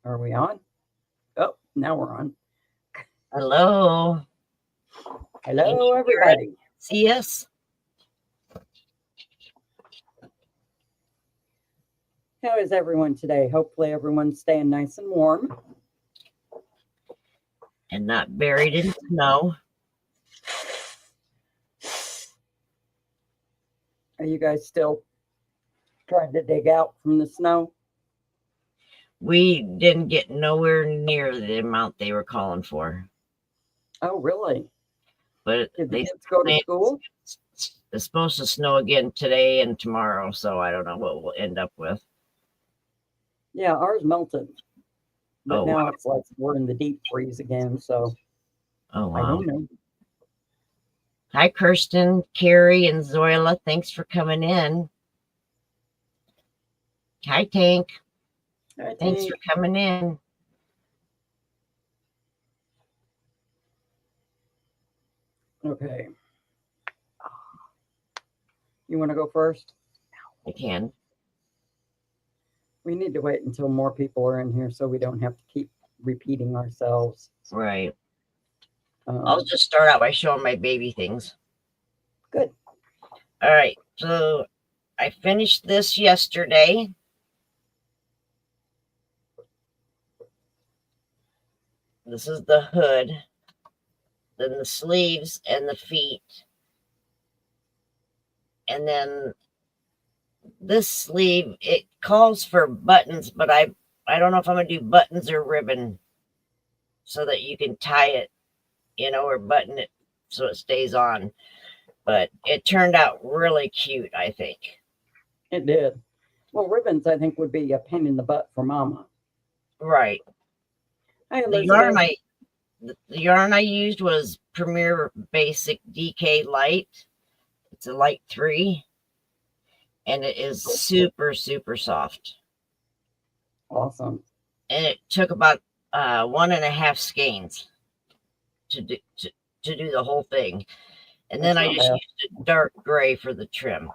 Are we on? Oh, now we're on. Hello. Hello, everybody. See us? How is everyone today? Hopefully everyone's staying nice and warm. And not buried in snow. Are you guys still trying to dig out from the snow? We didn't get nowhere near the amount they were calling for. Oh, really? But did the kids go to school? It's supposed to snow again today and tomorrow, so I don't know what we'll end up with. Yeah, ours melted. But now it's like we're in the deep freeze again, so I don't know. Hi, Kirsten, Carrie, and Zoila. Thanks for coming in. Hi, Tank. Hi, Thanks for coming in. Okay. You want to go first? I can. We need to wait until more people are in here so we don't have to keep repeating ourselves. Right. I'll just start out by showing my baby things. Good. All right. So I finished this yesterday. This is the hood, then the sleeves and the feet. And then this sleeve, it calls for buttons, but I don't know if I'm going to do buttons or ribbon so that you can tie it, or button it so it stays on. But it turned out really cute, I think. It did. Well, ribbons, I think, would be a pain in the butt for Mama. Right. Hi, the yarn I used was Premier Basic DK Light. It's a light 3. And it is super, super soft. Awesome. And it took about 1.5 skeins to do the whole thing. And then I just used a dark gray for the trim.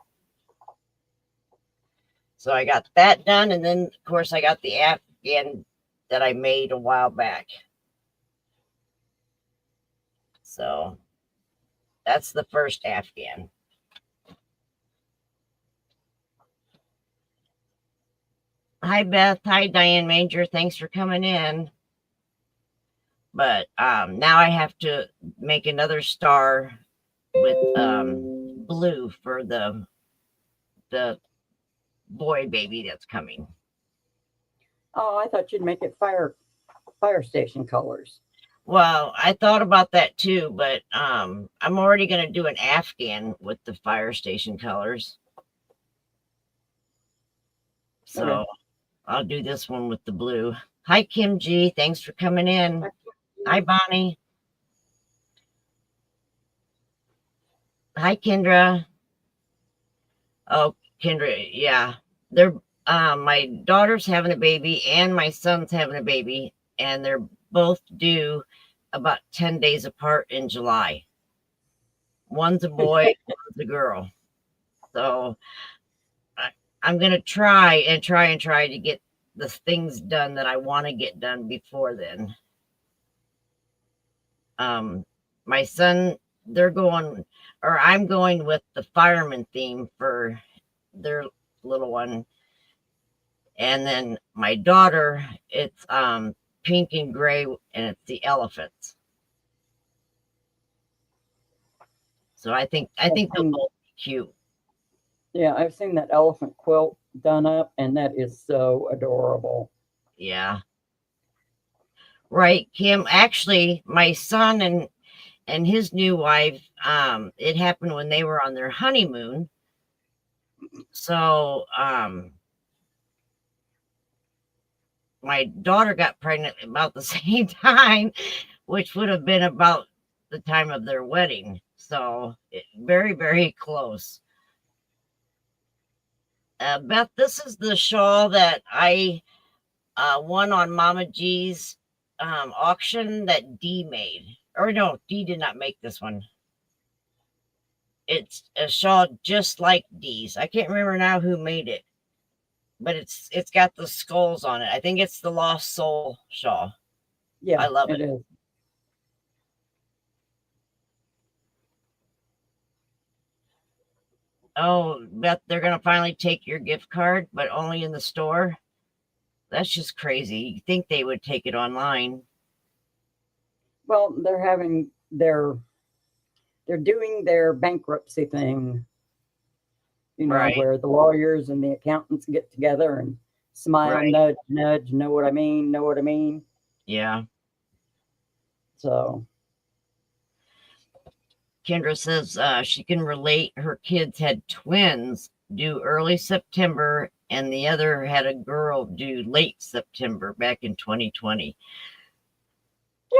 So I got that done. And then, of course, I got the Afghan that I made a while back. So that's the first Afghan. Hi, Beth. Hi, Diane Major. Thanks for coming in. But now I have to make another star with blue for the boy baby that's coming. Oh, I thought you'd make it fire station colors. Well, I thought about that too, but I'm already going to do an Afghan with the fire station colors. So okay. I'll do this one with the blue. Hi, Kim G. Thanks for coming in. Hi, Bonnie. Hi, Kendra. Oh, Kendra, yeah. They're my daughter's having a baby and my son's having a baby, and they're both due about 10 days apart in July. One's a boy, one's a girl. So I'm going to try to get the things done that I want to get done before then. My son, I'm going with the fireman theme for their little one. And then my daughter, it's pink and gray, and it's the elephants. So I think they'll both be cute. Yeah, I've seen that elephant quilt done up, and that is so adorable. Yeah. Right, Kim. Actually, my son and his new wife, it happened when they were on their honeymoon. So my daughter got pregnant about the same time, which would have been about the time of their wedding. So very, very close. Beth, this is the shawl that I won on Mama G's auction that Dee made. Or no, Dee did not make this one. It's a shawl just like Dee's. I can't remember now who made it. but it's got the skulls on it. I think it's the Lost Soul shawl. Yeah, I love it. Is. Oh, bet they're gonna finally take your gift card, but only in the store. That's just crazy. You think they would take it online? Well, they're doing their bankruptcy thing, Right. where the lawyers and the accountants get together and smile, Right. nudge, nudge, know what I mean, know what I mean. Yeah. So Kendra says she can relate. Her kids had twins due early September, and the other had a girl due late September back in 2020.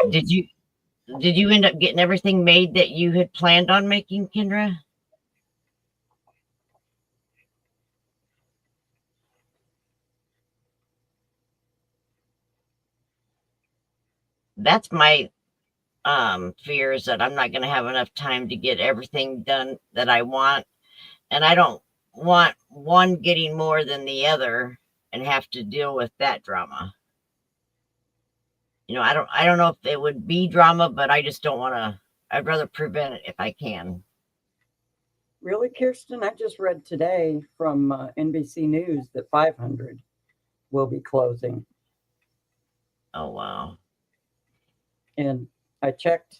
Did you end up getting everything made that you had planned on making, Kendra? That's my fear, is that I'm not going to have enough time to get everything done that I want, and I don't want one getting more than the other and have to deal with that drama. I don't know if it would be drama, but I just don't want to. I'd rather prevent it if I can. really, Kirsten, I just read today from NBC News that 500 will be closing. Oh, wow. And I checked.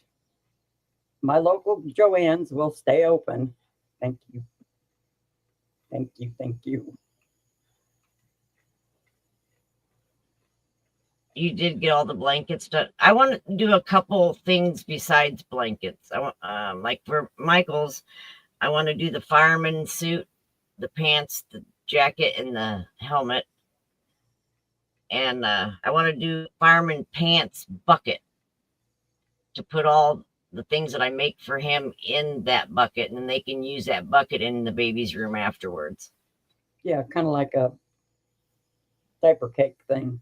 My local Joann's will stay open. Thank you. Thank you. Thank you. You did get all the blankets done. I want to do a couple things besides blankets. I want, like for Michael's, I want to do the fireman suit, the pants, the jacket, and the helmet. And I want to do fireman pants bucket to put all the things that I make for him in that bucket, and then they can use that bucket in the baby's room afterwards. Yeah, kind of like a diaper cake thing.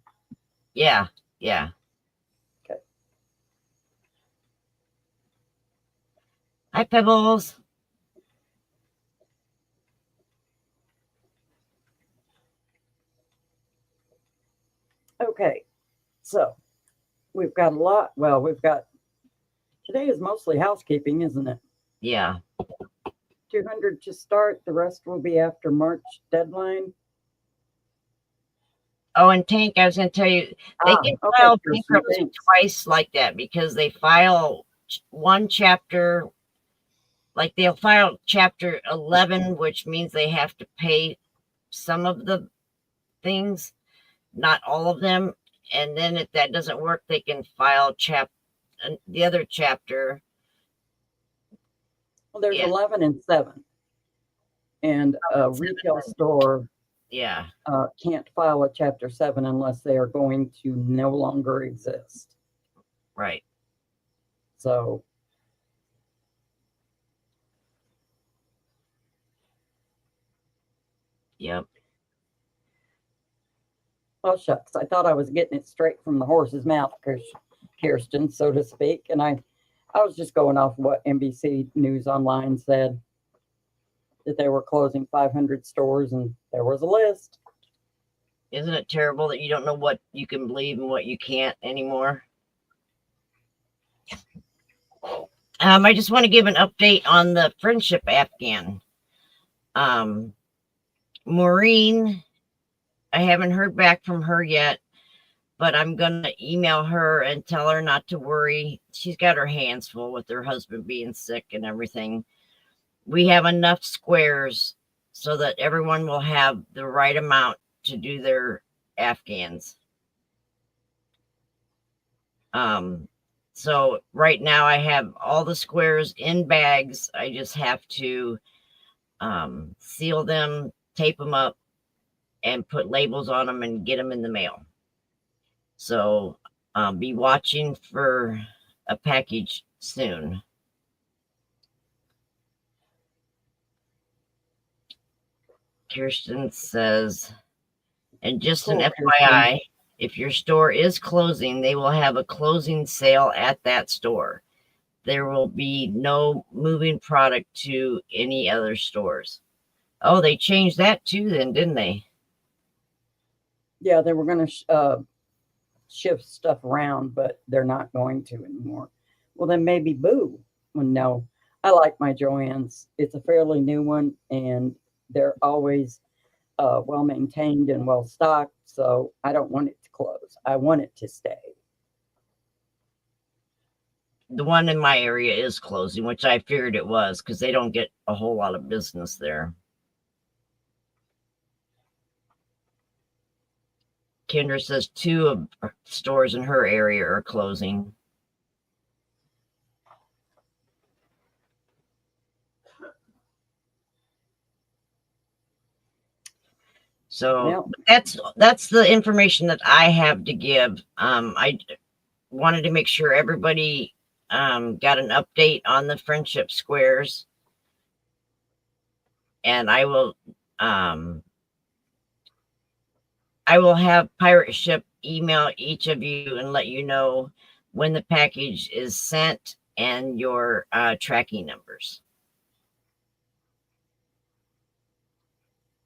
Yeah, yeah. Okay. Hi, Pebbles. Okay, so we've got a lot. Well, today is mostly housekeeping, isn't it? Yeah. 200 to start. The rest will be after March deadline. Oh, and Tank, I was going to tell you, they can file bankruptcy twice like that, because they file one chapter, like they'll file chapter 11, which means they have to pay some of the things, not all of them. And then if that doesn't work, they can file the other chapter. Well, there's 11 and 7. And a retail store can't file a chapter 7 unless they are going to no longer exist. Right. So yep. Oh, shucks. I thought I was getting it straight from the horse's mouth, Kirsten, so to speak. And I was just going off what NBC News Online said, that they were closing 500 stores, and there was a list. Isn't it terrible that you don't know what you can believe and what you can't anymore? I just want to give an update on the friendship Afghan. Maureen, I haven't heard back from her yet, but I'm going to email her and tell her not to worry. She's got her hands full with her husband being sick and everything. We have enough squares so that everyone will have the right amount to do their Afghans. So right now I have all the squares in bags. I just have to seal them, tape them up, and put labels on them and get them in the mail. So be watching for a package soon. Kirsten says, and just an FYI, if your store is closing, they will have a closing sale at that store. There will be no moving product to any other stores. Oh, they changed that too then, didn't they? Yeah, they were going to shift stuff around, but they're not going to anymore. Well, then maybe boo. Well, no, I like my Joann's. It's a fairly new one, and they're always well maintained and well stocked. So I don't want it to close. I want it to stay. The one in my area is closing, which I figured it was because they don't get a whole lot of business there. Kendra says 2 of stores in her area are closing. So that's the information that I have to give. I wanted to make sure everybody got an update on the friendship squares, and I will have Pirate Ship email each of you and let you know when the package is sent and your tracking numbers.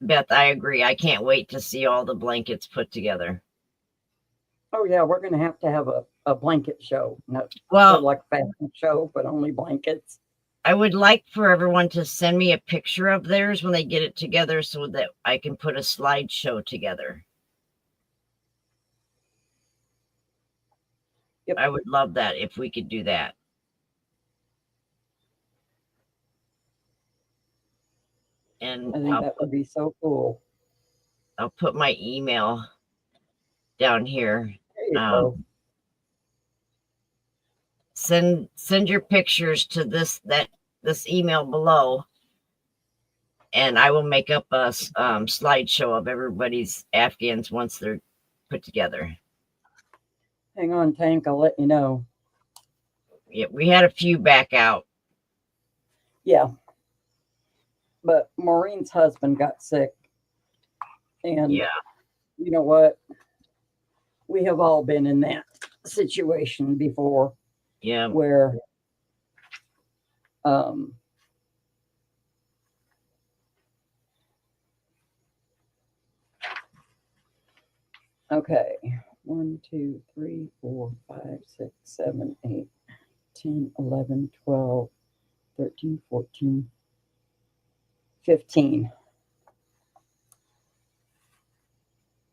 Beth, I agree. I can't wait to see all the blankets put together. Oh yeah, we're going to have a blanket show. Not Well, like a fashion show, but only blankets. I would like for everyone to send me a picture of theirs when they get it together so that I can put a slideshow together. Yep. I would love that if we could do that. And I think that would be so cool. I'll put my email down here. There you go. Send your pictures to this email below, and I will make up a slideshow of everybody's Afghans once they're put together. Hang on, Tank. I'll let you know. Yeah, we had a few back out. Yeah. But Maureen's husband got sick. And yeah, you know what? We have all been in that situation before. Yeah. Where okay. 1, 2, 3, 4, 5, 6, 7, 8, 10, 11, 12, 13, 14, 15.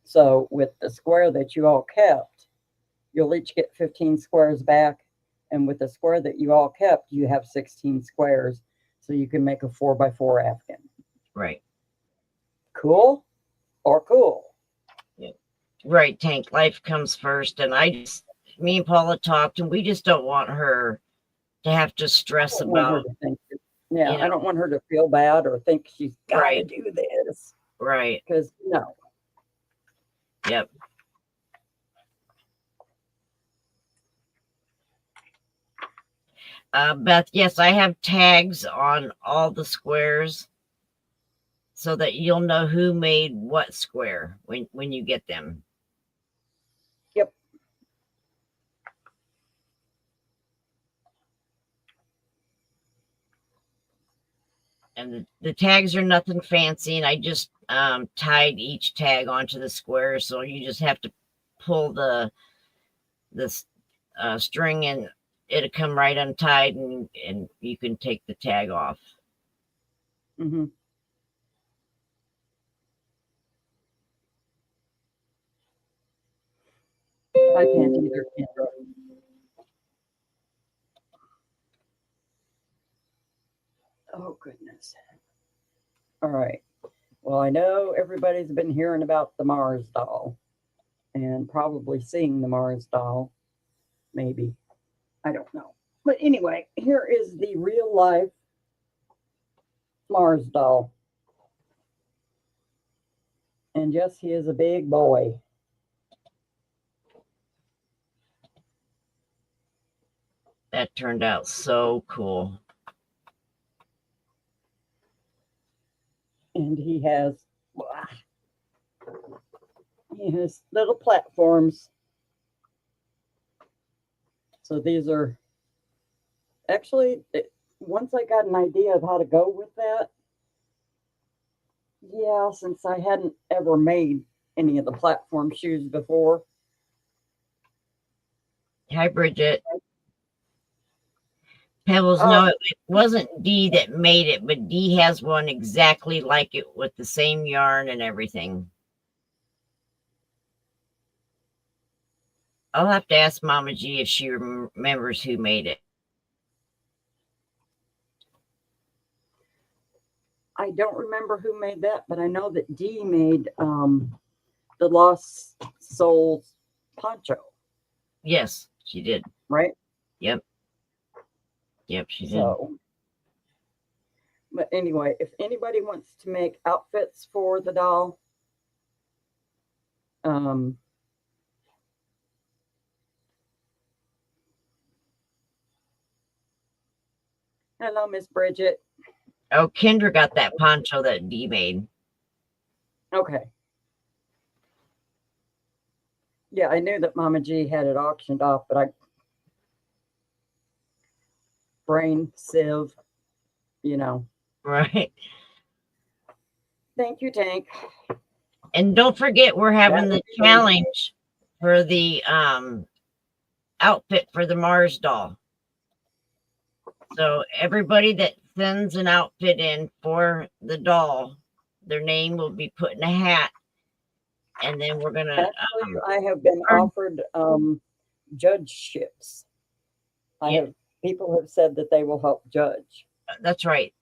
So with the square that you all kept, you'll each get 15 squares back. And with the square that you all kept, you have 16 squares. So you can make a 4x4 Afghan. Right. Cool or cool? Yeah. Right, Tank. Life comes first. And me and Paula talked, and we just don't want her to have to stress about. Yeah, I don't want her to feel bad or think she's got to do this. Right. Because no. Yep. Beth, yes, I have tags on all the squares so that you'll know who made what square when you get them. Yep. And the tags are nothing fancy, and I just tied each tag onto the square, so you just have to pull the string, and it'll come right untied, and you can take the tag off. Mm-hmm. I can't either, Kendra. Oh, goodness. All right. Well, I know everybody's been hearing about the Mars doll and probably seeing the Mars doll. Maybe. I don't know. But anyway, here is the real life Mars doll. And yes, he is a big boy. That turned out so cool. And he has little platforms. So these are actually, once I got an idea of how to go with that, yeah, since I hadn't ever made any of the platform shoes before. Hi, Bridget. Pebbles, no, it wasn't Dee that made it, but Dee has one exactly like it with the same yarn and everything. I'll have to ask Mama G if she remembers who made it. I don't remember who made that, but I know that Dee made the Lost Souls poncho. Yes, she did. Right? Yep. Yep, she did. So, but anyway, if anybody wants to make outfits for the doll, hello, Miss Bridget. Oh, Kendra got that poncho that Dee made. Okay. Yeah, I knew that Mama G had it auctioned off, but I brain sieve, you know. Right. Thank you, Tank. And don't forget, we're having the challenge for the outfit for the Mars doll. So everybody that sends an outfit in for the doll, their name will be put in a hat. And then we're going to... Actually, I have been offered judgeships. People have said that they will help judge. That's right.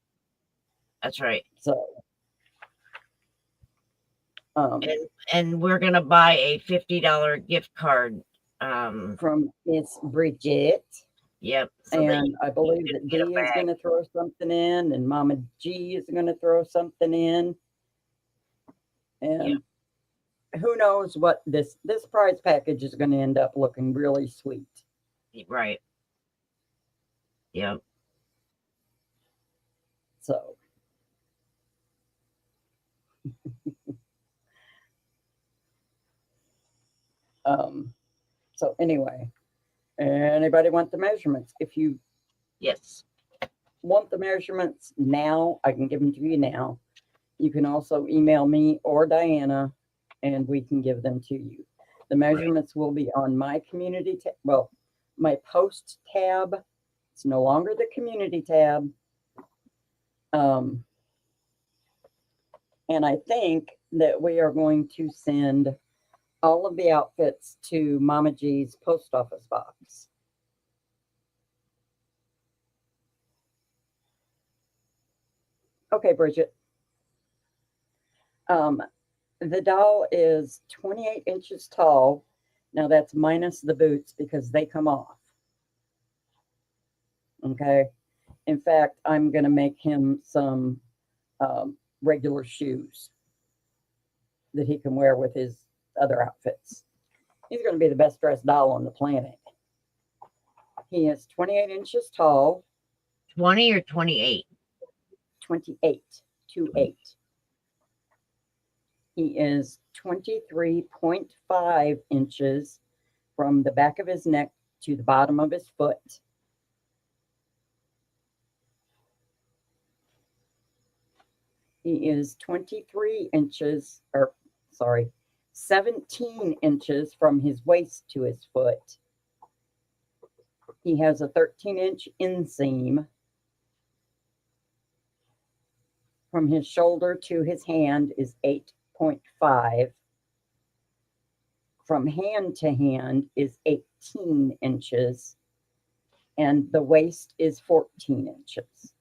That's right. So... and we're going to buy a $50 gift card. From Miss Bridget. Yep. So and I believe that Dee is going to throw something in, and Mama G is going to throw something in. And who knows what this prize package is going to end up looking really sweet. Right. Yep. So. So anyway, anybody want the measurements? If you want the measurements now, I can give them to you now. You can also email me or Diana, and we can give them to you. The measurements will be on my community tab. Well, my post tab. It's no longer the community tab. And I think that we are going to send all of the outfits to Mama G's post office box. Okay, Bridget. The doll is 28 inches tall. Now that's minus the boots because they come off. Okay. In fact, I'm going to make him some regular shoes that he can wear with his other outfits. He's going to be the best dressed doll on the planet. He is 28 inches tall. 20 or 28? 28. 28. He is 23.5 inches from the back of his neck to the bottom of his foot. He is 17 inches from his waist to his foot. He has a 13-inch inseam. From his shoulder to his hand is 8.5. From hand to hand is 18 inches. And the waist is 14 inches.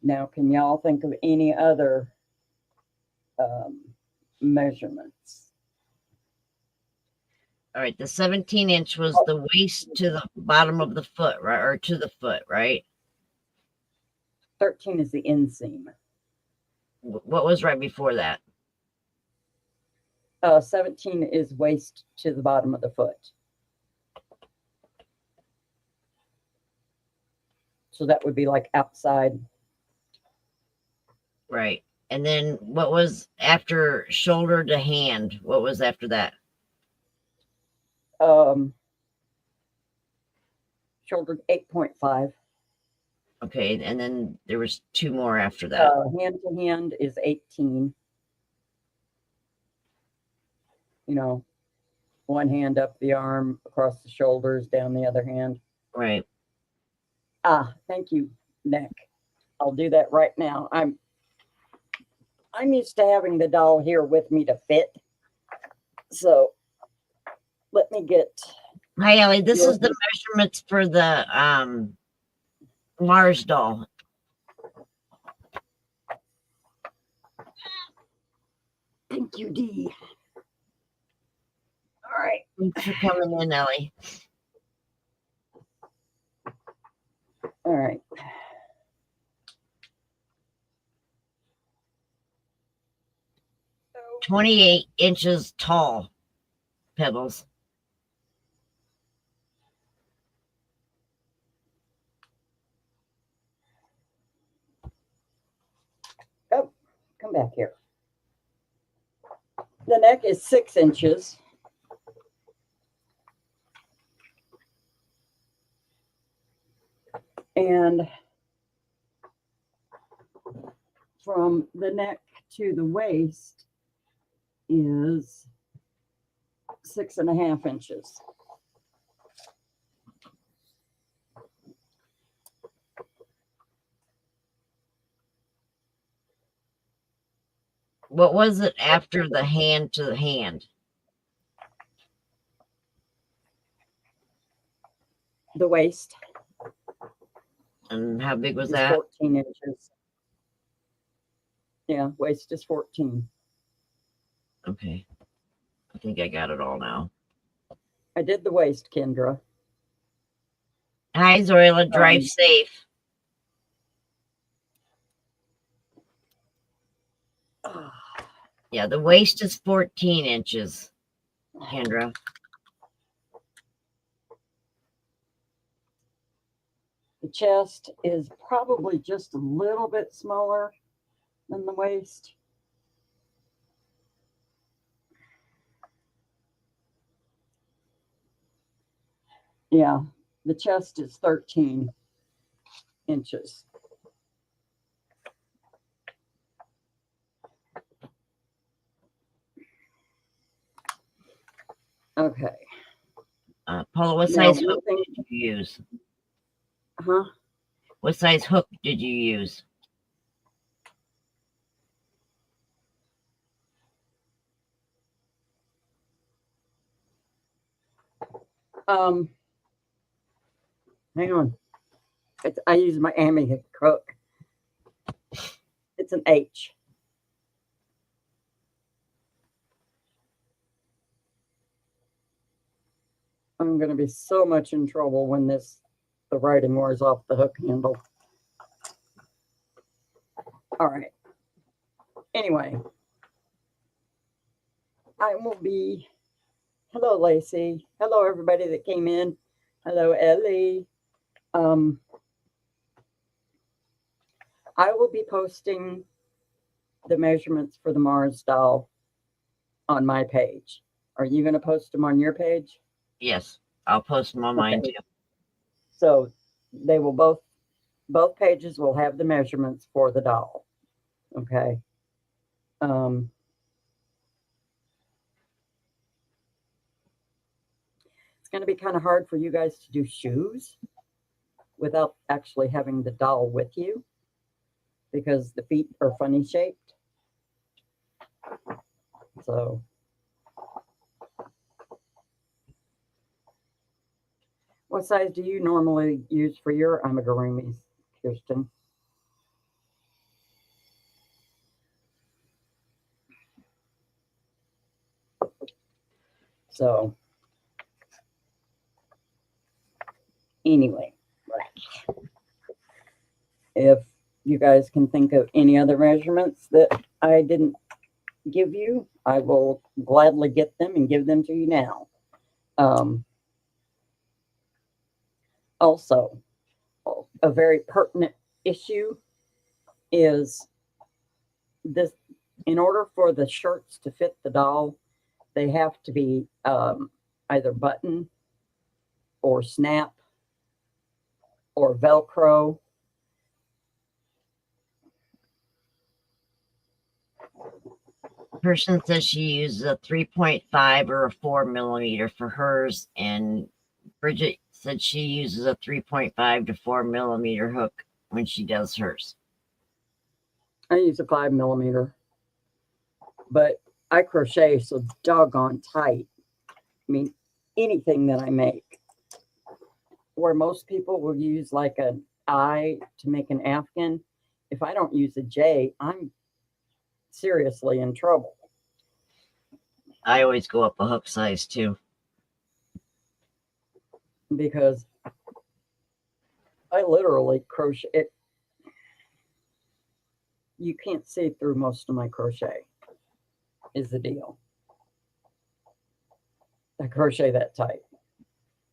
Now, can y'all think of any other measurements? All right, the 17-inch was the waist to the bottom of the foot, right? Or to the foot, right? 13 is the inseam. What was right before that? 17 is waist to the bottom of the foot. So that would be like outside. Right. And then what was after shoulder to hand? What was after that? Shoulder 8.5. Okay, and then there was two more after that. Hand to hand is 18. you know, one hand up the arm, across the shoulders, down the other hand. Right. Thank you, Nick. I'll do that right now. I'm used to having the doll here with me to fit. So let me get. Hi, Ellie. This Your- is the measurements for the Mars doll. Thank you, Dee. All right. Thanks for coming in, Ellie. All right. So 28 inches tall, Pebbles. oh, come back here. The neck is 6 inches. And from the neck to the waist is 6.5 inches. What was it after the hand to the hand? The waist And how big was is that? 14 inches. Yeah, waist is 14. Okay. I think I got it all now. I did the waist, Kendra. Hi, Zoila. Drive safe. Yeah, the waist is 14 inches, Kendra. The chest is probably just a little bit smaller than the waist. Yeah, the chest is 13 inches. Okay. Paula, what Now, size one hook thing- did you use? Huh? What size hook did you use? Hang on. I use my Amy hook. It's an H. I'm going to be so much in trouble when the writing wears off the hook handle. All right. Anyway, I will be. Hello, Lacey. Hello, everybody that came in. Hello, Ellie. I will be posting the measurements for the Mars doll on my page. Are you going to post them on your page? Yes, I'll post them on mine too. So they will both pages will have the measurements for the doll. Okay. It's going to be kind of hard for you guys to do shoes without actually having the doll with you because the feet are funny shaped. So what size do you normally use for your amigurumis, Kirsten? So anyway, if you guys can think of any other measurements that I didn't give you, I will gladly get them and give them to you now. Also, a very pertinent issue is this: in order for the shirts to fit the doll, they have to be either button or snap or Velcro. person says she uses a 3.5 or a 4 millimeter for hers, and Bridget said she uses a 3.5 to 4 millimeter hook when she does hers. I use a 5 millimeter, but I crochet so doggone tight. I mean, anything that I make, where most people will use like an I to make an Afghan, if I don't use a J, I'm seriously in trouble. I always go up a hook size too. Because I literally crochet it. You can't see through most of my crochet, is the deal. I crochet that tight.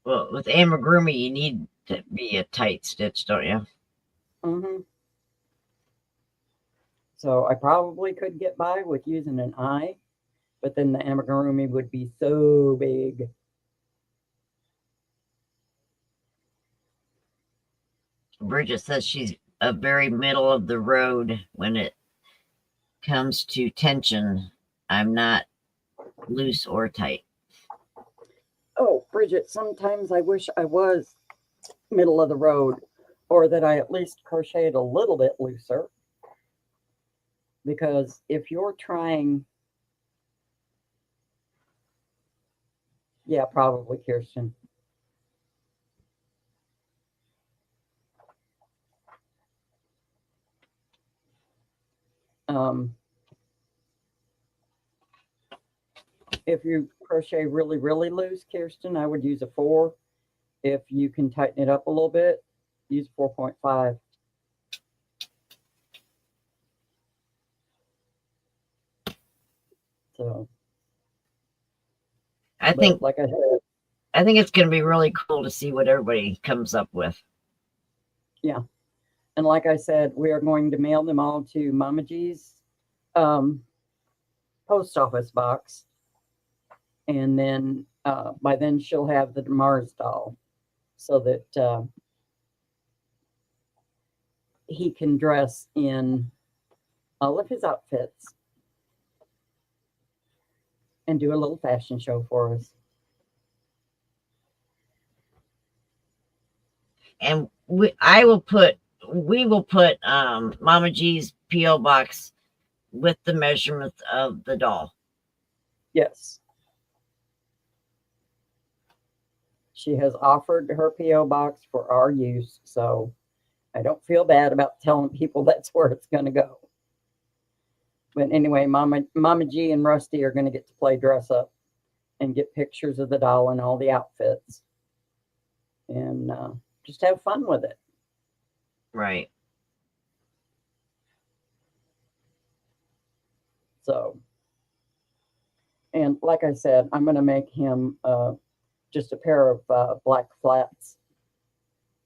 Well, with amigurumi, you need to be a tight stitch, don't you? Mm-hmm. So I probably could get by with using an I, but then the amigurumi would be so big. Bridget says she's a very middle of the road when it comes to tension. I'm not loose or tight. Oh, Bridget, sometimes I wish I was middle of the road, or that I at least crocheted a little bit looser. Because if you're trying, yeah, probably Kirsten. If you crochet really, really loose, Kirsten, I would use a 4. If you can tighten it up a little bit, use 4.5. So I think, like I said, I think it's going to be really cool to see what everybody comes up with. Yeah. And like I said, we are going to mail them all to Mama G's post office box. And then by then she'll have the Mars doll so that he can dress in all of his outfits and do a little fashion show for us. And we will put Mama G's P.O. box with the measurements of the doll. Yes. She has offered her P.O. box for our use, so I don't feel bad about telling people that's where it's going to go. But anyway, Mama G and Rusty are going to get to play dress up and get pictures of the doll and all the outfits and just have fun with it. Right. So, and like I said, I'm going to make him just a pair of black flats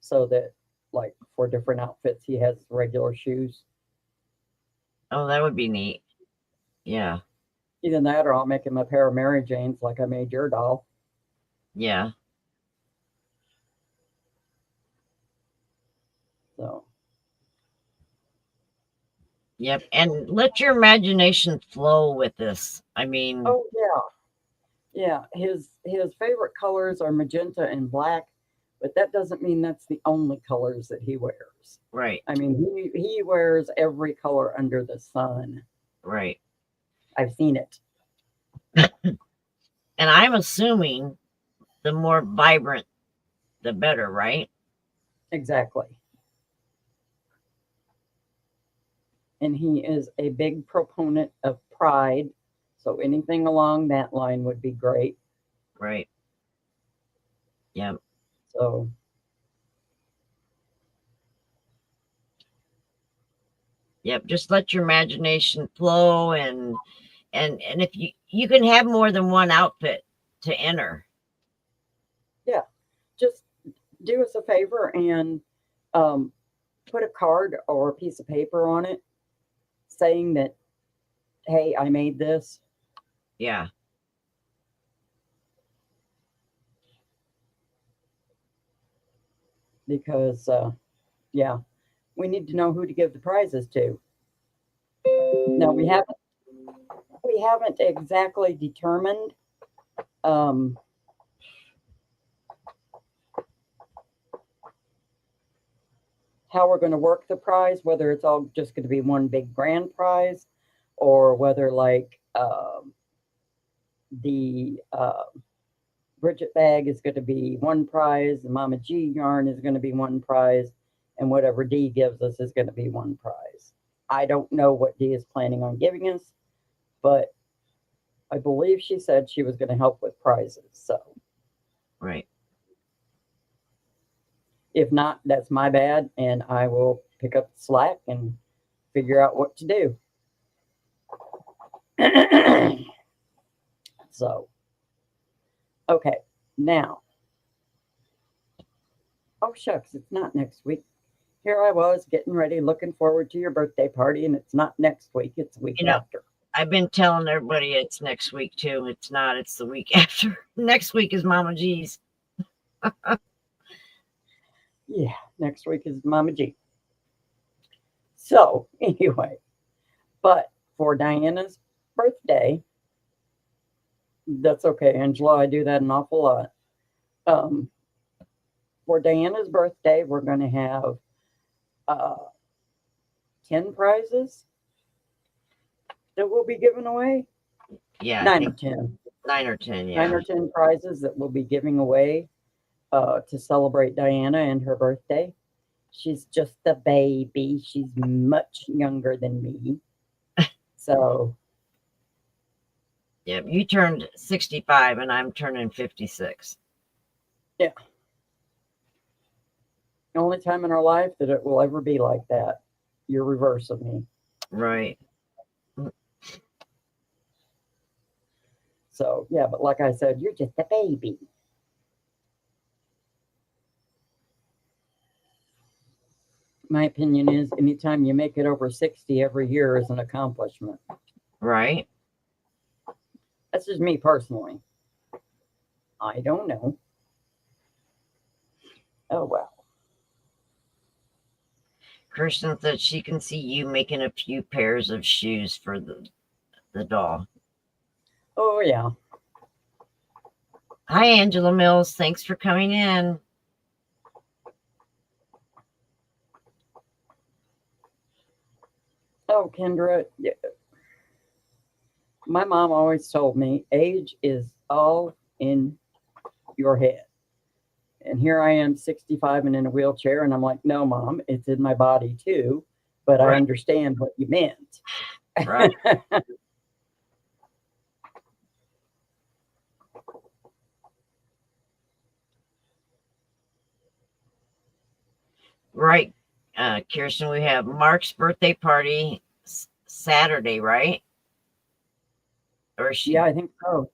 so that, like, for different outfits, he has regular shoes. Oh, that would be neat. Yeah. Either that or I'll make him a pair of Mary Janes like I made your doll. Yeah. So. Yep. And let your imagination flow with this. I mean. Oh, yeah. Yeah. His favorite colors are magenta and black, but that doesn't mean that's the only colors that he wears. Right. I mean, he wears every color under the sun. Right. I've seen it. And I'm assuming the more vibrant, the better, right? Exactly. And he is a big proponent of pride. So anything along that line would be great. Right. Yep. So. Yep. Just let your imagination flow, and if you can have more than one outfit to enter. Yeah. Just do us a favor and put a card or a piece of paper on it saying that, hey, I made this. Yeah. Because, yeah, we need to know who to give the prizes to. Now we we haven't exactly determined how we're going to work the prize, whether it's all just going to be one big grand prize, or whether like the Bridget bag is going to be one prize, the Mama G yarn is going to be one prize, and whatever Dee gives us is going to be one prize. I don't know what Dee is planning on giving us, but I believe she said she was going to help with prizes. So, Right. if not, that's my bad, and I will pick up the slack and figure out what to do. So, okay, now. Oh, shucks, it's not next week. Here I was getting ready, looking forward to your birthday party, and it's not next week, it's the week after. I've been telling everybody it's next week too. It's not, it's the week after. Next week is Mama G's. Yeah, next week is Mama G. So, anyway, but for Diana's birthday, that's okay, Angela, I do that an awful lot. For Diana's birthday, we're going to have 10 prizes that will be given away. Yeah. 9 or 10. 9 or 10, yeah. 9 or 10 prizes that we'll be giving away to celebrate Diana and her birthday. She's just a baby. She's much younger than me. So. Yeah, you turned 65 and I'm turning 56. Yeah. The only time in our life that it will ever be like that. You're reverse of me. Right. So, yeah, but like I said, you're just a baby. My opinion is anytime you make it over 60 every year is an accomplishment. Right. That's just me personally. I don't know. Oh, well. Kirsten said she can see you making a few pairs of shoes for the doll. Oh, yeah. Hi, Angela Mills. Thanks for coming in. Oh, Kendra, yeah. My mom always told me age is all in your head. And here I am, 65 and in a wheelchair. And I'm like, no, Mom, it's in my body too. But Right. I understand what you meant. Right. Right. Kirsten, we have Mark's birthday party Saturday, right? Or is she Yeah, I think so.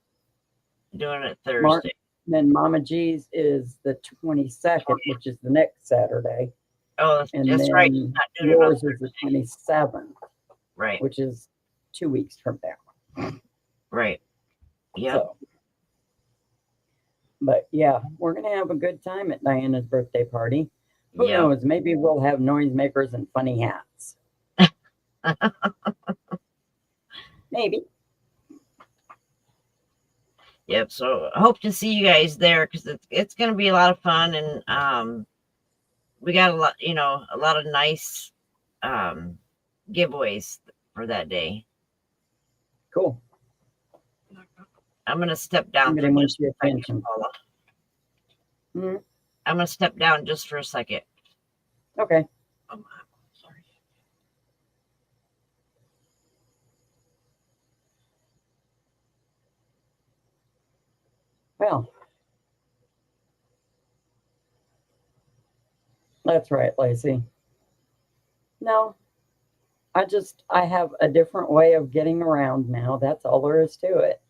doing it Thursday? Mark, then Mama G's is the 22nd, which is the next Saturday. Oh, And that's then right. She's not doing it on yours is the 27th, Right. which is 2 weeks from now. Right. Yeah. So, but yeah, we're going to have a good time at Diana's birthday party. Who Yeah. knows? Maybe we'll have noisemakers and funny hats. Maybe. Yep. So I hope to see you guys there because it's going to be a lot of fun, and we got a lot, a lot of nice giveaways for that day. Cool. I'm going to step down. Somebody wants your attention. Paula. Hmm. I'm going to step down just for a second. Okay. Oh, sorry. Well, that's right, Lacey. No, I have a different way of getting around now. That's all there is to it.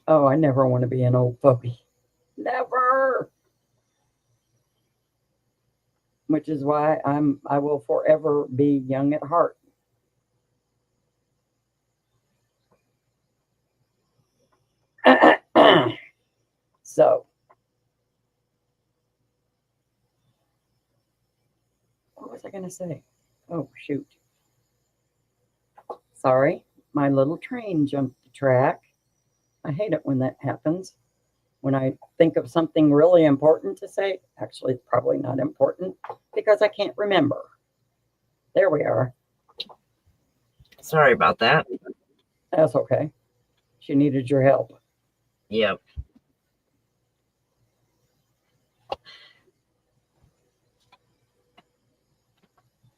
Oh, I never want to be an old fogey. Never. Which is why I will forever be young at heart. So, what was I going to say? Oh, shoot. Sorry, my little train jumped the track. I hate it when that happens. When I think of something really important to say, actually, it's probably not important because I can't remember. There we are. Sorry about that. That's okay. She needed your help. Yep.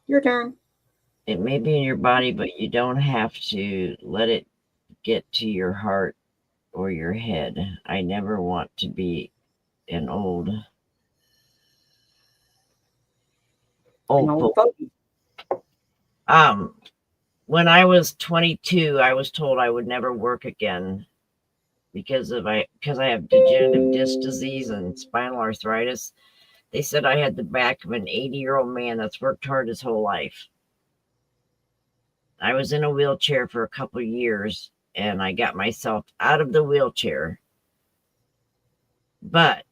Your turn. It may be in your body, but you don't have to let it get to your heart or your head. I never want to be an old An old fogey. When I was 22, I was told I would never work again because I have degenerative disc disease and spinal arthritis. They said I had the back of an 80-year-old man that's worked hard his whole life. I was in a wheelchair for a couple of years and I got myself out of the wheelchair. But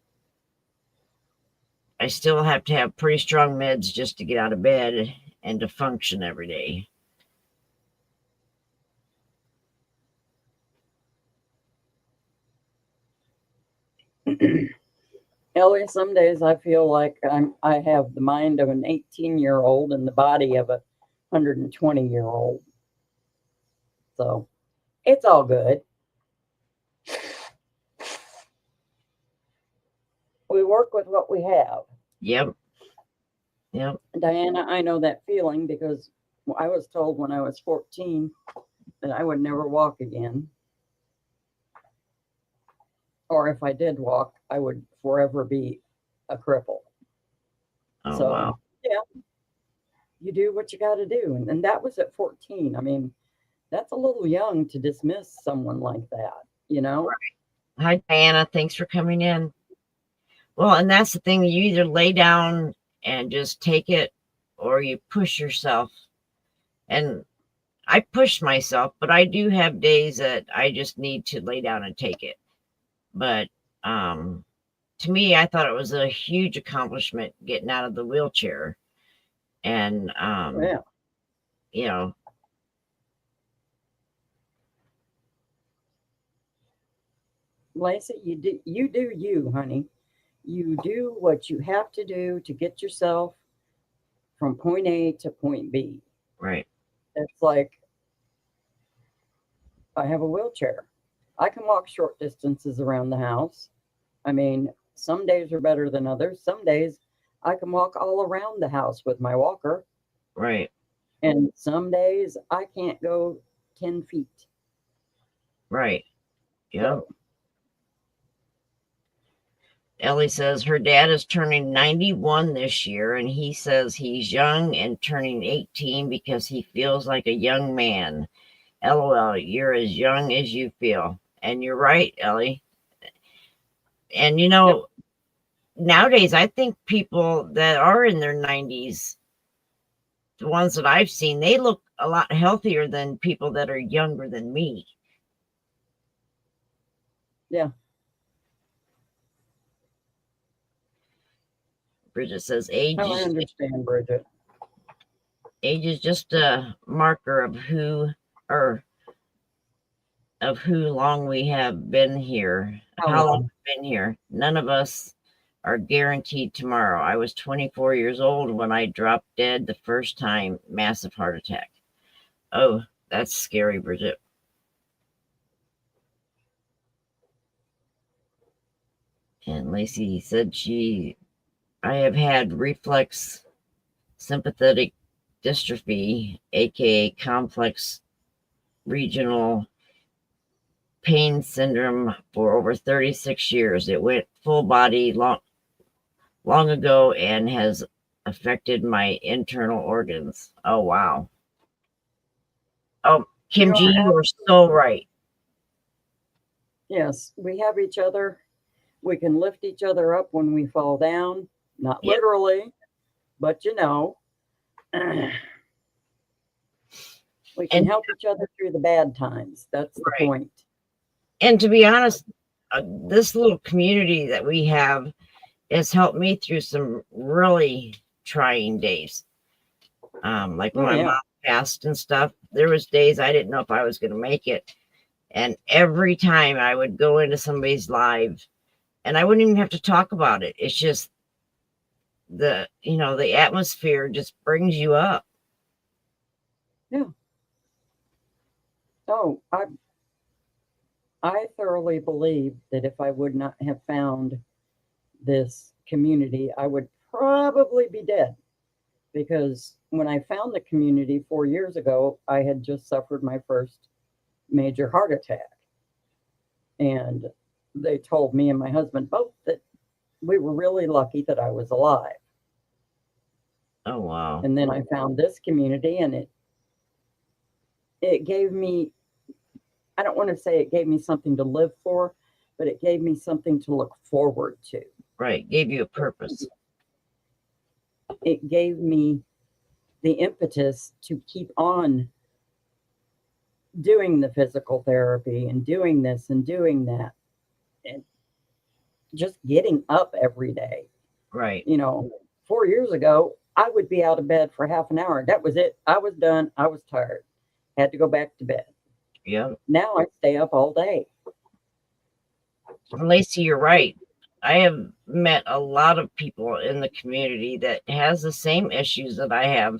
I still have to have pretty strong meds just to get out of bed and to function every day. Ellie, some days I feel like I have the mind of an 18-year-old and the body of a 120-year-old. So it's all good. We work with what we have. Yep. Diana, I know that feeling because I was told when I was 14 that I would never walk again. Or if I did walk, I would forever be a cripple. Oh, So, wow. yeah, you do what you got to do. And that was at 14. I mean, that's a little young to dismiss someone like that, you know? Hi, Diana. Thanks for coming in. Well, and that's the thing. You either lay down and just take it or you push yourself. And I push myself, but I do have days that I just need to lay down and take it. But to me, I thought it was a huge accomplishment getting out of the wheelchair. And, Yeah. you know, Lacey, you do you, honey. You do what you have to do to get yourself from point A to point B. right. It's like I have a wheelchair. I can walk short distances around the house. I mean, some days are better than others. Some days I can walk all around the house with my walker. Right. And some days I can't go 10 feet. Right. Yeah. So, Ellie says her dad is turning 91 this year, and he says he's young and turning 18 because he feels like a young man. LOL, you're as young as you feel. And you're right, Ellie. And you know, nowadays, I think people that are in their 90s, the ones that I've seen, they look a lot healthier than people that are younger than me. yeah. Bridget says age Oh, I understand, Bridget. is just a marker of who long we have been here. How long we've been here. None of us are guaranteed tomorrow. I was 24 years old when I dropped dead the first time, massive heart attack. Oh, that's scary, Bridget. And Lacey said I have had reflex sympathetic dystrophy, aka complex regional pain syndrome, for over 36 years. It went full body long ago and has affected my internal organs. Oh, wow. Oh, Kim G, you are so right. Yes, we have each other. We can lift each other up when we fall down. Not literally, but you know. We can help each other through the bad times. That's the point. And to be honest, this little community that we have has helped me through some really trying days. Like when my mom passed and stuff, there was days I didn't know if I was going to make it. And every time I would go into somebody's live, and I wouldn't even have to talk about it. It's just the atmosphere just brings you up. Yeah. Oh, I thoroughly believe that if I would not have found this community, I would probably be dead. Because when I found the community 4 years ago, I had just suffered my first major heart attack. And they told me and my husband both that we were really lucky that I was alive. Oh, wow. And then I found this community, and it gave me, I don't want to say it gave me something to live for, but it gave me something to look forward to. Right. Gave you a purpose. It gave me the impetus to keep on doing the physical therapy and doing this and doing that, and just getting up every day. Right. 4 years ago, I would be out of bed for half an hour. That was it. I was done. I was tired. Had to go back to bed. Yeah. Now I stay up all day. Lacey, you're right. I have met a lot of people in the community that has the same issues that I have.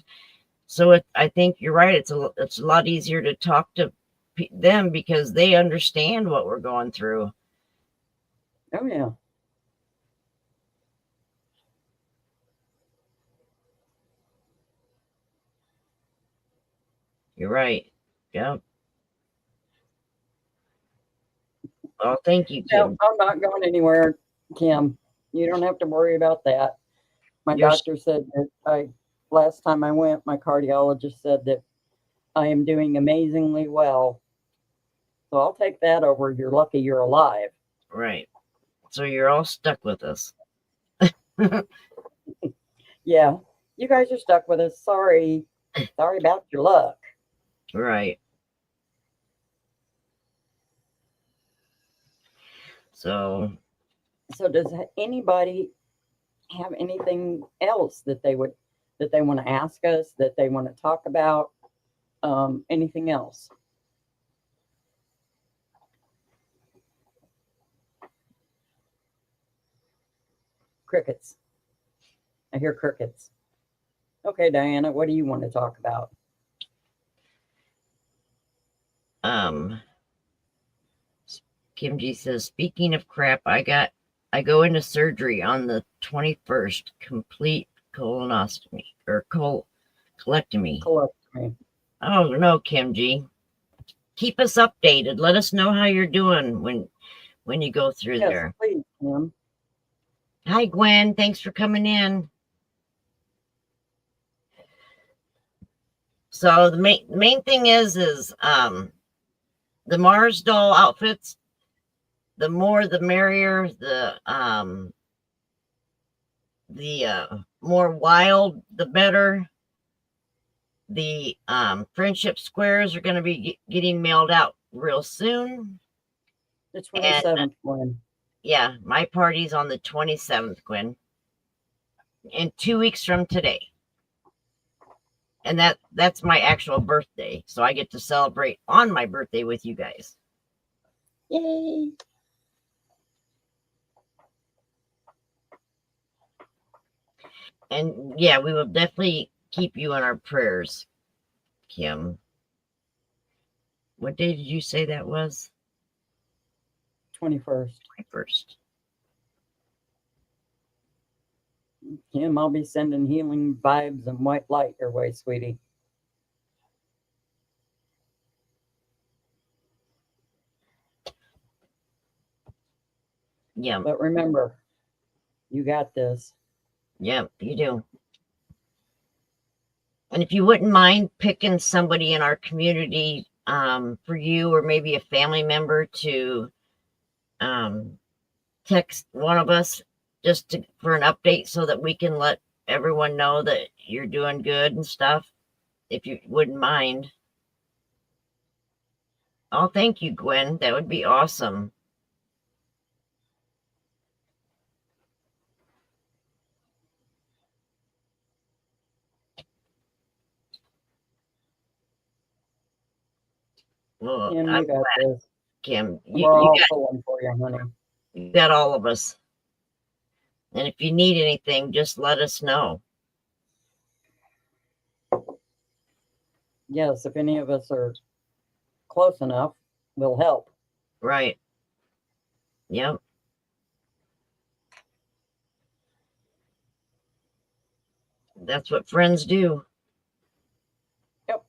So I think you're right. It's a lot easier to talk to them because they understand what we're going through. Oh, yeah. You're right. Yeah. Oh, thank you, Kim. No, I'm not going anywhere, Kim. You don't have to worry about that. My doctor said that last time I went, my cardiologist said that I am doing amazingly well. So I'll take that over. You're lucky you're alive. Right. So you're all stuck with us. Yeah. You guys are stuck with us. Sorry. Sorry about your luck. Right. So does anybody have anything else that they want to ask us, that they want to talk about? Anything else? Crickets. I hear crickets. Okay, Diana, what do you want to talk about? Kim G says, speaking of crap, I go into surgery on the 21st, complete colonoscopy or colectomy. Colectomy. Oh no, Kim G. Keep us updated. Let us know how you're doing when you go through there. Please, Kim. Hi, Gwen. Thanks for coming in. So the main thing is the Mars doll outfits. The more, the merrier. The more wild, the better. The friendship squares are going to be getting mailed out real soon. The 27th, Gwen. Yeah, my party's on the 27th, Gwen. In 2 weeks from today. And that's my actual birthday. So I get to celebrate on my birthday with you guys. Yay. And yeah, we will definitely keep you in our prayers, Kim. What day did you say that was? 21st. 21st. Kim, I'll be sending healing vibes and white light your way, sweetie. Yeah. But remember, you got this. Yeah, you do. And if you wouldn't mind picking somebody in our community for you, or maybe a family member to text one of us just for an update so that we can let everyone know that you're doing good and stuff, if you wouldn't mind. Oh, thank you, Gwen. That would be awesome. Well, Kim, I'm you got this. Kim. We're all pulling for you, honey. You got all of us. And if you need anything, just let us know. Yes, if any of us are close enough, we'll help. Right. Yep. That's what friends do. Yep.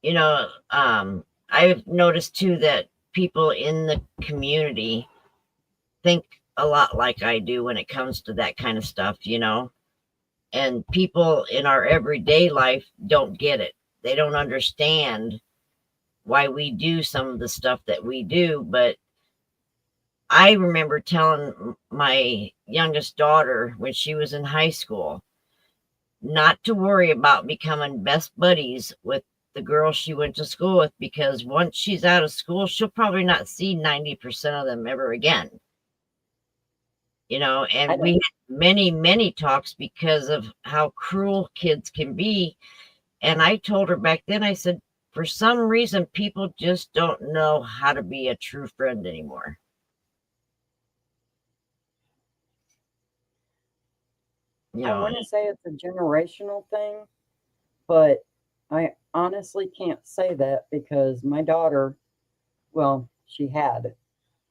You know, I've noticed too that people in the community think a lot like I do when it comes to that kind of stuff, you know. And people in our everyday life don't get it. They don't understand why we do some of the stuff that we do. But I remember telling my youngest daughter when she was in high school not to worry about becoming best buddies with the girl she went to school with, because once she's out of school, she'll probably not see 90% of them ever again. You know, and we had many talks because of how cruel kids can be. And I told her back then, I said, for some reason, people just don't know how to be a true friend anymore. You I know, want to say it's a generational thing, but I honestly can't say that because my daughter, well, she had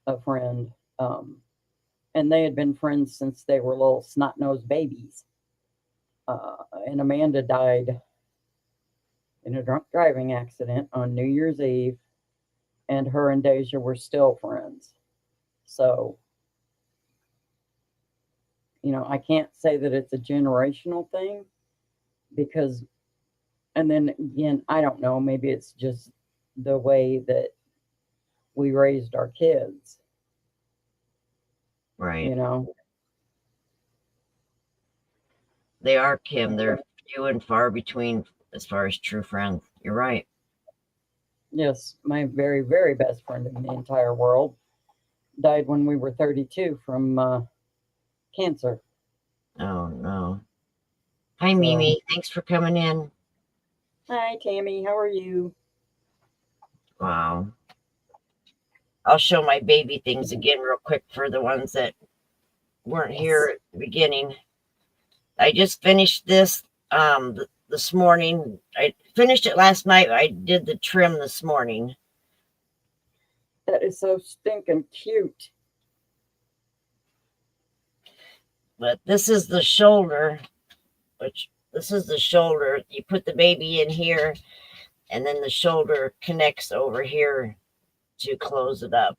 a friend, and they had been friends since they were little snot-nosed babies. And Amanda died in a drunk driving accident on New Year's Eve, and her and Deja were still friends. So, you know, I can't say that it's a generational thing because, and then again, I don't know, maybe it's just the way that we raised our kids, right. you know. They are, Kim. They're few and far between as far as true friends. You're right. Yes, my very, very best friend in the entire world died when we were 32 from cancer. Oh, no. Hi, Mimi. Thanks for coming in. Hi, Tammy. How are you? Wow. I'll show my baby things again real quick for the ones that weren't here at the beginning. I just finished this this morning. I finished it last night. I did the trim this morning. That is so stinking cute. But this is the shoulder, this is the shoulder. You put the baby in here, and then the shoulder connects over here to close it up.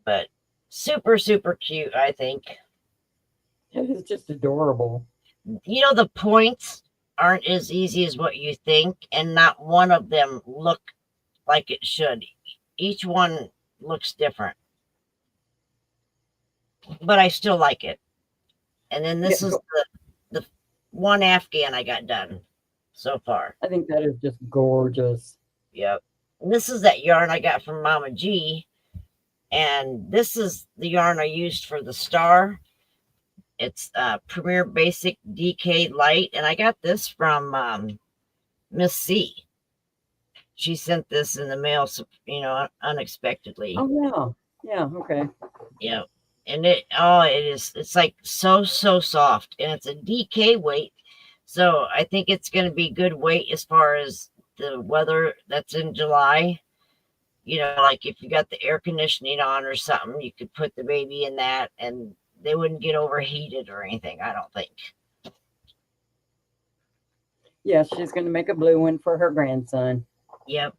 But super, super cute, I think. It is just adorable. You know, the points aren't as easy as what you think, and not one of them look like it should. Each one looks different, but I still like it. And then this is the one Afghan I got done so far. I think that is just gorgeous. Yep. And this is that yarn I got from Mama G. And this is the yarn I used for the star. It's Premier Basic DK Light. And I got this from Miss C. She sent this in the mail, you know, unexpectedly. Oh, yeah. Yeah, okay. Yeah. And it's like so soft. And it's a DK weight. So I think it's going to be good weight as far as the weather that's in July. You know, like if you got the air conditioning on or something, you could put the baby in that and they wouldn't get overheated or anything, I don't think. Yeah, she's going to make a blue one for her grandson. Yep.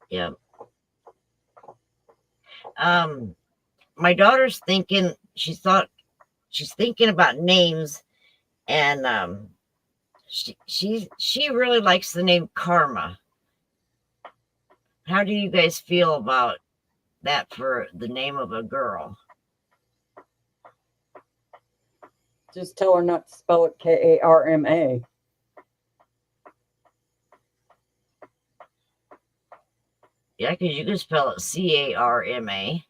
Yep. My daughter's thinking, she's thinking about names, and she really likes the name Karma. How do you guys feel about that for the name of a girl? Just tell her not to spell it Karma. Yeah, because you can spell it Carma.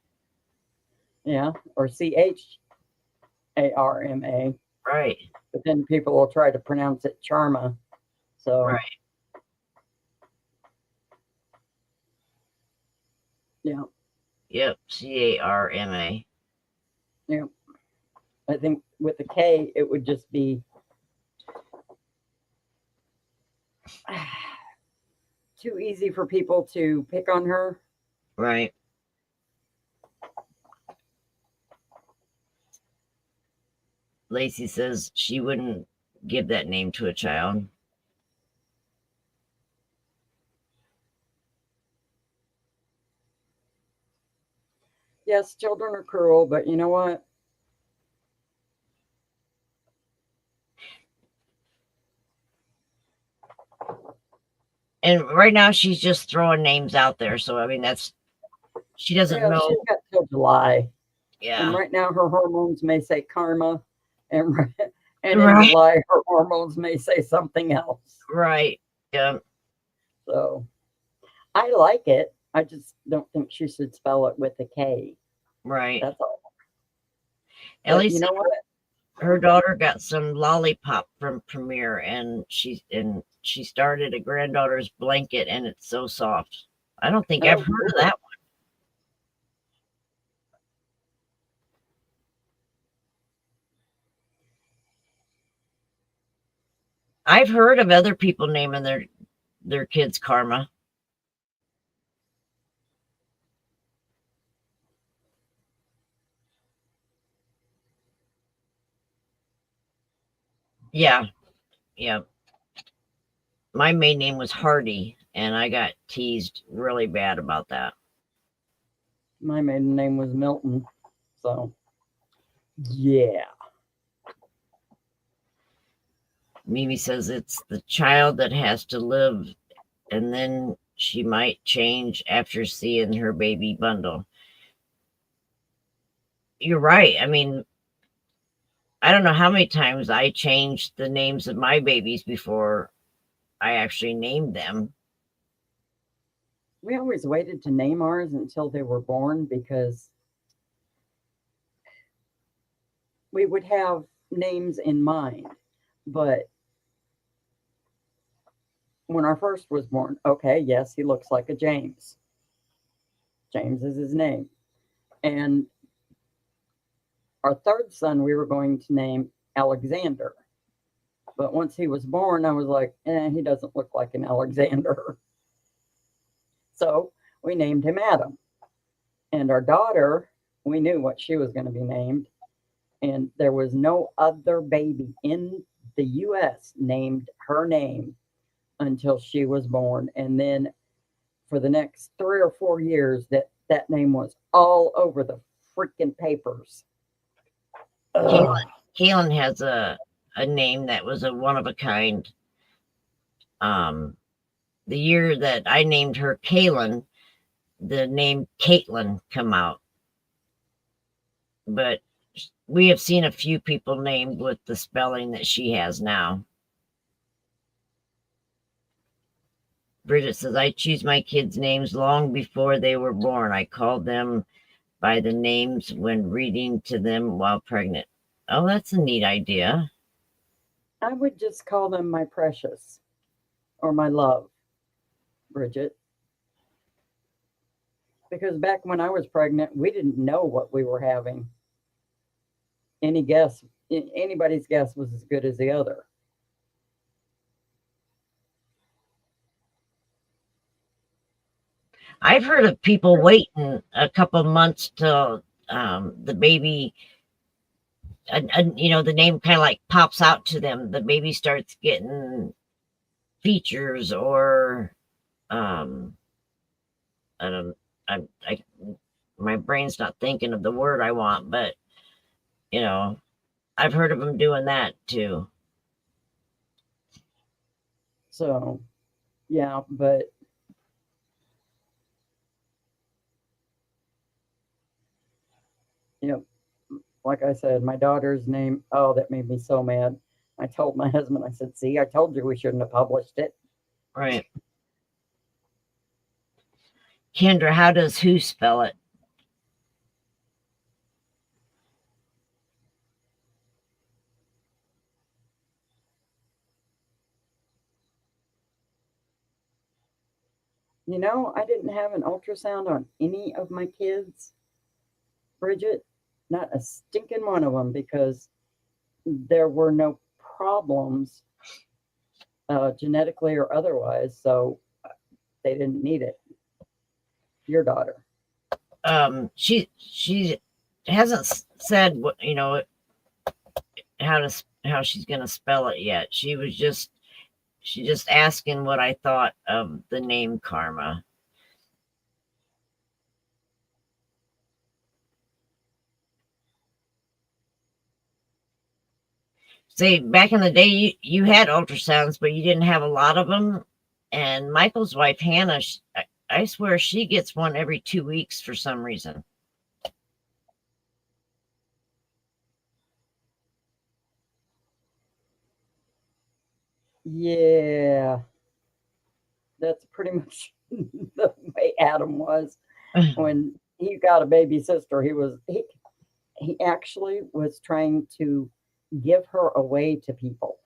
Yeah, or Charma. Right. But then people will try to pronounce it Charma. So, Right. yeah. Yep. Carma. Yeah. I think with the K, it would just be too easy for people to pick on her. Right. Lacey says she wouldn't give that name to a child. Yes, children are cruel, but you know what? And right now she's just throwing names out there. So I mean she doesn't Yeah, she's know. got till July. And Yeah. right now her hormones may say karma, and in Right. July her hormones may say something else. Right. Yeah. So I like it. I just don't think she should spell it with a K. Right. That's all. At But least you know what? her daughter got some lollipop from Premier, and she started a granddaughter's blanket, and it's so soft. I don't think I've Oh, heard of cool. that one. I've heard of other people naming their kids Karma. Yeah. Yeah. My maiden name was Hardy, and I got teased really bad about that. My maiden name was Milton. So, yeah. Mimi says it's the child that has to live, and then she might change after seeing her baby bundle. You're right. I mean, I don't know how many times I changed the names of my babies before I actually named them. We always waited to name ours until they were born because we would have names in mind. But when our first was born, okay, yes, he looks like a James. James is his name. And our third son, we were going to name Alexander. But once he was born, I was like, he doesn't look like an Alexander. So we named him Adam. And our daughter, we knew what she was going to be named. And there was no other baby in the US named her name until she was born. And then for the next 3 or 4 years, that name was all over the freaking papers. Kaylin has a name that was a one of a kind. The year that I named her Kaylin, the name Caitlin come out. But we have seen a few people named with the spelling that she has now. Bridget says, I choose my kids' names long before they were born. I called them by the names when reading to them while pregnant. Oh, that's a neat idea. I would just call them my precious or my love, Bridget. Because back when I was pregnant, we didn't know what we were having. Anybody's guess was as good as the other. I've heard of people waiting a couple months till the baby, the name kind of like pops out to them. The baby starts getting features or I don't, I my brain's not thinking of the word I want, but I've heard of them doing that too. So, yeah, but like I said, my daughter's name, oh, that made me so mad. I told my husband, I said, see, I told you we shouldn't have published it. Right. Kendra, how does who spell it? You know, I didn't have an ultrasound on any of my kids, Bridget, not a stinking one of them, because there were no problems genetically or otherwise, so they didn't need it. Your daughter. She hasn't said what, you know, how she's gonna spell it yet. She just asking what I thought of the name Karma. Say, back in the day, you had ultrasounds, but you didn't have a lot of them. And Michael's wife, Hannah, I swear she gets one every 2 weeks for some reason. Yeah, that's pretty much the way Adam was when he got a baby sister. He actually was trying to give her away to people.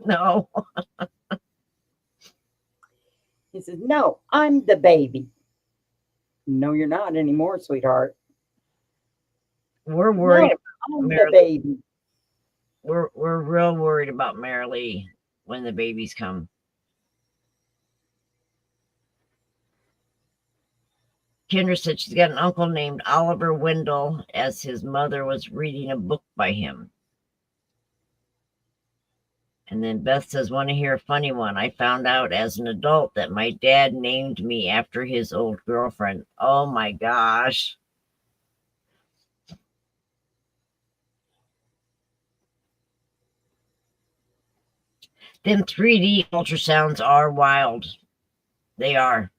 No. He says, "No, I'm the baby." No, you're not anymore, sweetheart. We're worried No, about I'm the Marilee. baby. We're real worried about Marilee when the babies come. Kendra said she's got an uncle named Oliver Wendell, as his mother was reading a book by him. And then Beth says, want to hear a funny one? I found out as an adult that my dad named me after his old girlfriend. Oh my gosh. Them 3D ultrasounds are wild. They are.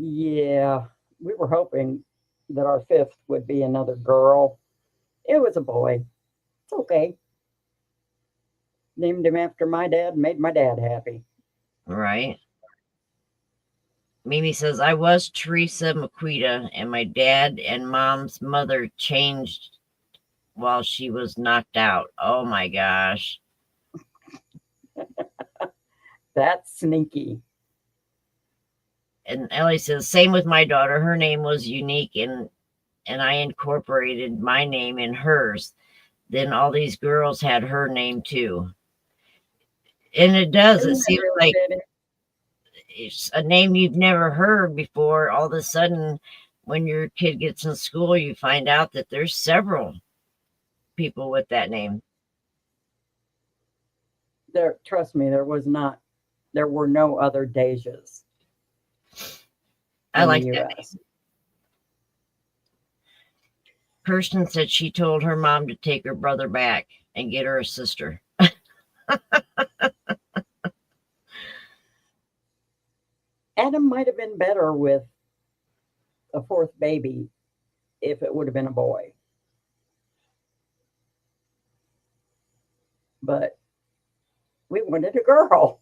Yeah, we were hoping that our fifth would be another girl. It was a boy. It's okay. Named him after my dad, made my dad happy. Right. Mimi says, I was Teresa McQuita, and my dad and mom's mother changed while she was knocked out. Oh my gosh. That's sneaky. And Ellie says, same with my daughter. Her name was unique, and I incorporated my name in hers. Then all these girls had her name too. And it does. It seems like it's a name you've never heard before. All of a sudden, when your kid gets in school, you find out that there's several people with that name. Trust me, there were no other Dejas. I like that name. Kirsten said she told her mom to take her brother back and get her a sister. Adam might have been better with a fourth baby if it would have been a boy. But we wanted a girl.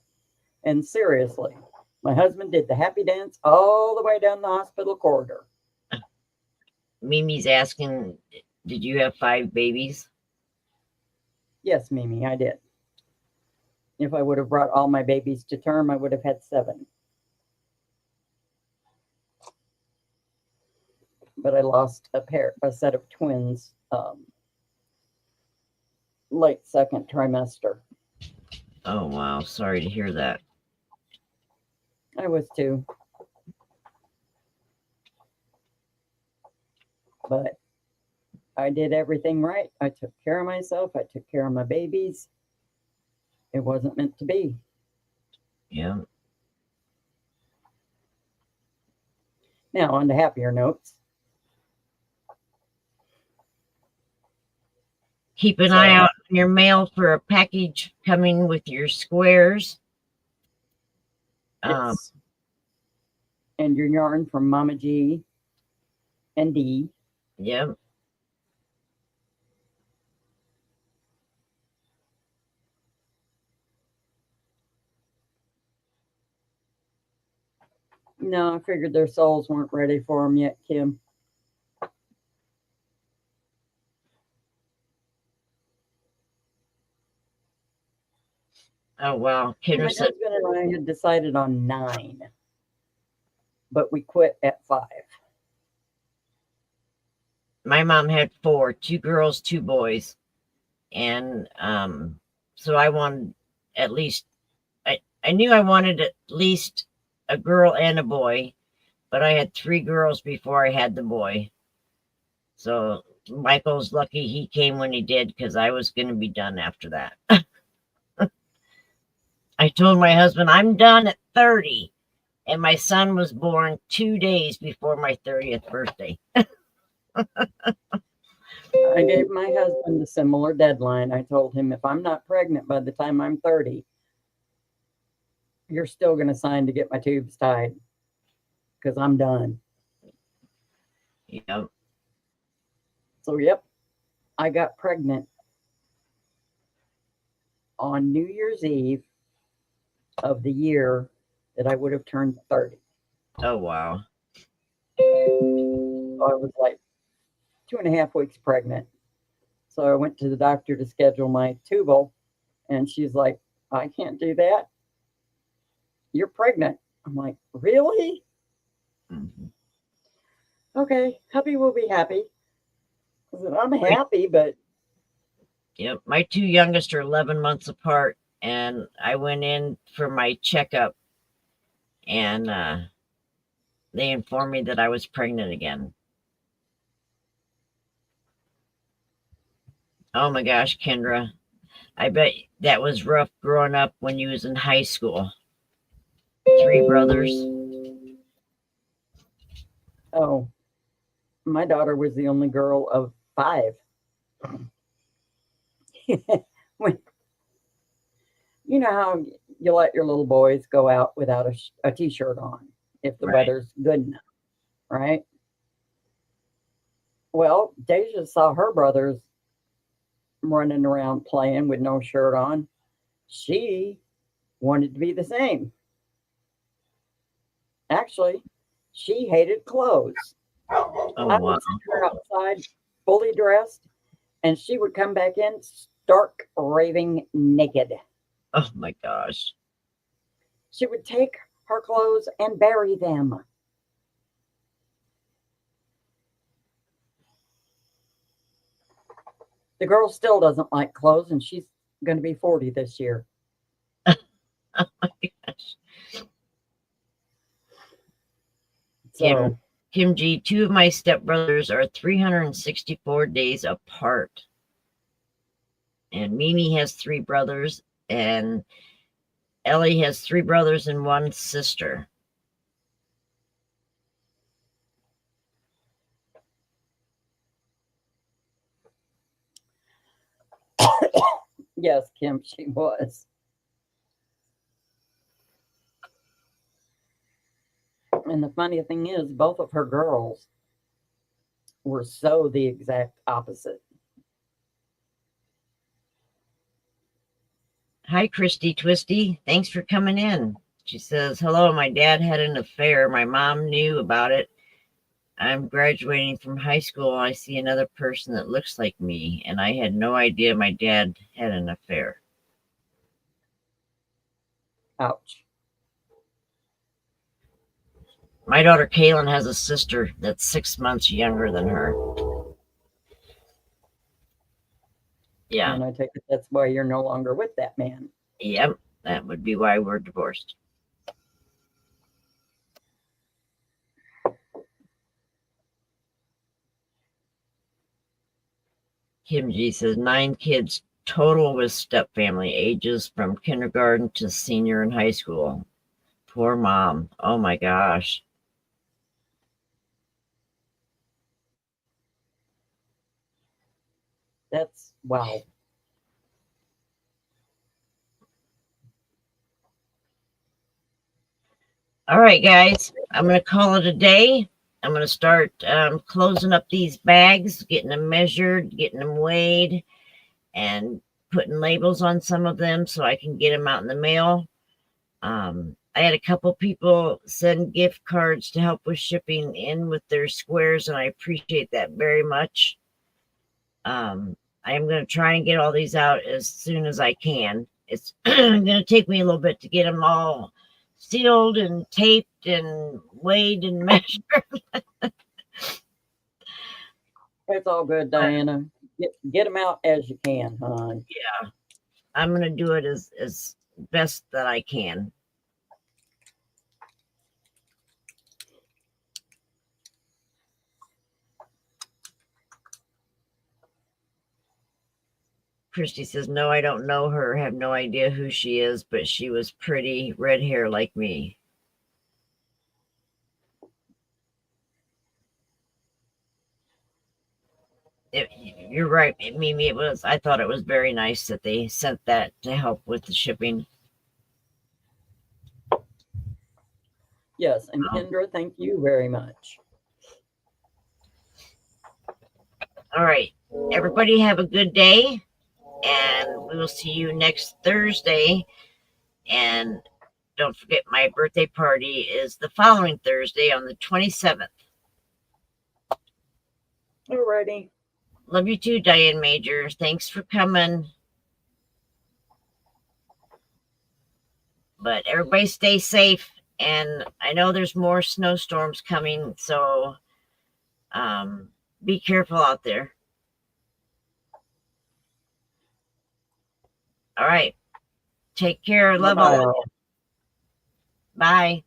And seriously, my husband did the happy dance all the way down the hospital corridor. Mimi's asking, did you have 5 babies? Yes, Mimi, I did. If I would have brought all my babies to term, I would have had 7. But I lost a set of twins late second trimester. Oh, wow. Sorry to hear that. I was too. But I did everything right. I took care of myself. I took care of my babies. It wasn't meant to be. Yeah. Now, on to happier notes. Keep an eye out on your mail for a package coming with your squares. Yes. And your yarn from Mama G and D. Yep. No, I figured their souls weren't ready for them yet, Kim. Oh, wow. My Kendra said, husband and I had decided on 9, but we quit at 5. my mom had 4, 2 girls, 2 boys. And so I wanted at least, I knew I wanted at least a girl and a boy, but I had 3 girls before I had the boy. So Michael's lucky he came when he did, because I was going to be done after that. I told my husband I'm done at 30, and my son was born 2 days before my 30th birthday. I gave my husband a similar deadline. I told him, if I'm not pregnant by the time I'm 30, you're still going to sign to get my tubes tied, because I'm done. Yeah. So, yep, I got pregnant on New Year's Eve of the year that I would have turned 30. Oh, wow. So I was like 2.5 weeks pregnant. So I went to the doctor to schedule my tubal, and she's like, I can't do that. You're pregnant. I'm like, really? Mhm. Okay, hubby will be happy. I said, I'm happy, but Yep. My 2 youngest are 11 months apart, and I went in for my checkup, and they informed me that I was pregnant again. Oh my gosh, Kendra. I bet that was rough growing up when you was in high school. 3 brothers. oh, my daughter was the only girl of 5. When you know how you let your little boys go out without a t-shirt on if the Right. weather's good enough, right? Well, Deja saw her brothers running around playing with no shirt on. She wanted to be the same. Actually, she hated clothes. Oh, I wow. would see her outside fully dressed, and she would come back in stark raving naked. Oh my gosh. She would take her clothes and bury them. The girl still doesn't like clothes, and she's going to be 40 this year. Oh my gosh. So, Kim G, 2 of my stepbrothers are 364 days apart. And Mimi has 3 brothers, and Ellie has 3 brothers and 1 sister. yes, Kim, she was. And the funny thing is, both of her girls were so the exact opposite. Hi, Christy Twisty. Thanks for coming in. She says, hello, my dad had an affair. My mom knew about it. I'm graduating from high school. I see another person that looks like me, and I had no idea my dad had an affair. Ouch. My daughter Kaylin has a sister that's 6 months younger than her. Yeah. And I take it that's why you're no longer with that man. Yep. That would be why we're divorced. Kim G says 9 kids total with step family, ages from kindergarten to senior in high school. Poor mom. Oh my gosh. That's wow. All right, guys. I'm going to call it a day. I'm going to start closing up these bags, getting them measured, getting them weighed, and putting labels on some of them so I can get them out in the mail. I had a couple people send gift cards to help with shipping in with their squares, and I appreciate that very much. I am going to try and get all these out as soon as I can. it's going to take me a little bit to get them all sealed and taped and weighed and measured. It's all good, Diana. Get them out as you can, hon. Yeah, I'm going to do it as best that I can. Christy says, no, I don't know her. Have no idea who she is, but she was pretty, red hair like me. You're right, Mimi. I thought it was very nice that they sent that to help with the shipping. Yes, and Kendra, thank you very much. All right. Everybody have a good day, and we will see you next Thursday. And don't forget, my birthday party is the following Thursday on the 27th. Alrighty. Love you too, Diane Major. Thanks for coming. But everybody stay safe. And I know there's more snowstorms coming, so be careful out there. All right. Take care. Love all. Bye-bye. Bye.